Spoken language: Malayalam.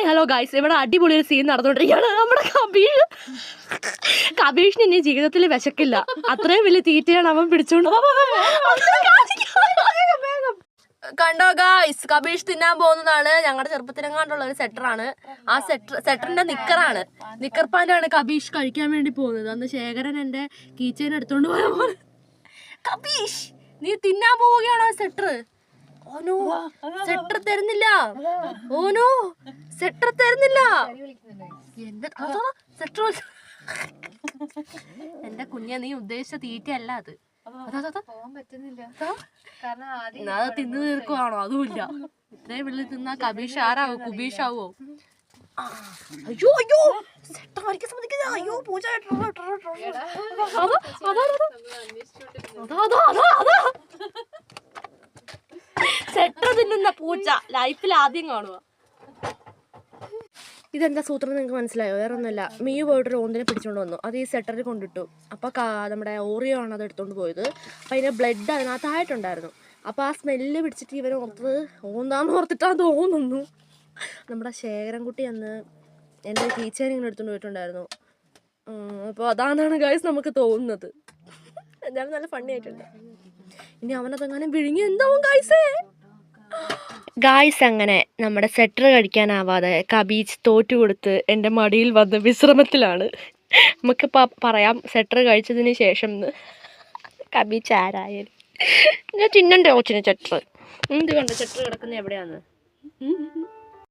ഹായ് ഹലോ ഗൈസ്, ഇവിടെ അടിപൊളി ഒരു സീൻ നടന്നുകൊണ്ടിരിക്കുകയാണ്. നമ്മുടെ കബീഷിന് ഇനി ജീവിതത്തിൽ വിശക്കില്ല, അത്രയും വലിയ തീറ്റയാണ് അവൻ പിടിച്ചോണ്ട്. കണ്ടോ ഗൈസ്, കബീഷ് തിന്നാൻ പോകുന്നതാണ്. ഞങ്ങളുടെ ചെറുപ്പത്തിനെങ്ങാണ്ടുള്ള ഒരു സെറ്ററാണ്. ആ സെറ്ററിന്റെ നിക്കറാണ്, നിക്കർ പാൻ്റാണ് കബീഷ് കഴിക്കാൻ വേണ്ടി പോകുന്നത്. അന്ന് ശേഖരൻ എന്റെ കീച്ചേനെ എടുത്തോണ്ട് പോയ പോലെ. കബീഷ്, നീ തിന്നാൻ പോവുകയാണോ സെറ്റർ? ഓനോ സെറ്റർ തരുന്നില്ല, ഓനോ സെറ്റർ തരുന്നില്ല. എന്റെ കുഞ്ഞെ, നീ ഉദ്ദേശിച്ച തീറ്റയല്ല അത്. തിന്നു തീർക്കുവാണോ? അതുമില്ല. ഇത്രയും വെള്ളം തിന്നാ കബീഷ് ആരാവോ? കുബീഷ് ആവോ? അയ്യോ അയ്യോ, സെറ്റർ വരയ്ക്കാൻ സമ്മതിക്കില്ല. അയ്യോ പൂജ. സെറ്റർ തിന്നുന്ന പൂച്ച ലൈഫിൽ ആദ്യം കാണുക. ഇതെന്താ സൂത്രം നിങ്ങൾക്ക് മനസ്സിലായോ? വേറെ ഒന്നുമില്ല. മിയു പോയിട്ടൊരു ഓന്തിനെ പിടിച്ചോണ്ട് വന്നു. അത് ഈ സെറ്ററിൽ കൊണ്ടിട്ടു. അപ്പോൾ നമ്മുടെ ഓറിയോ ആണ് അത് എടുത്തോണ്ട് പോയത്. അപ്പം അതിൻ്റെ ബ്ലഡ് അതിനകത്തായിട്ടുണ്ടായിരുന്നു. അപ്പോൾ ആ സ്മെല്ല് പിടിച്ചിട്ട് ഇവർ ഓർത്തത് ഓന്താന്ന് ഓർത്തിട്ടാണ് തോന്നുന്നു. നമ്മുടെ ശേഖരൻകുട്ടി അന്ന് എൻ്റെ ടീച്ചർ ഇങ്ങനെ എടുത്തുകൊണ്ട് പോയിട്ടുണ്ടായിരുന്നു. അപ്പോൾ അതാണ് ഗൈസ് നമുക്ക് തോന്നുന്നത്. എന്തായാലും നല്ല ഫണ്ണി ആയിട്ടുണ്ട്. ഇനി അവനതെങ്ങനെ വിഴുങ്ങി എന്താവും ഗായ്സ്. അങ്ങനെ നമ്മുടെ സെറ്റർ കഴിക്കാനാവാതെ കബീച്ച് തോറ്റു കൊടുത്ത് എൻ്റെ മടിയിൽ വന്ന് വിശ്രമത്തിലാണ്. നമുക്കിപ്പോൾ പറയാം സെറ്റർ കഴിച്ചതിന് ശേഷം കബീച്ച് ആരായാലും ഞാൻ ചിന്നൻ്റെ ഓച്ചിന് സെറ്റർ എന്ത് കണ്ടു സെറ്റർ കിടക്കുന്നത് എവിടെയാന്ന്.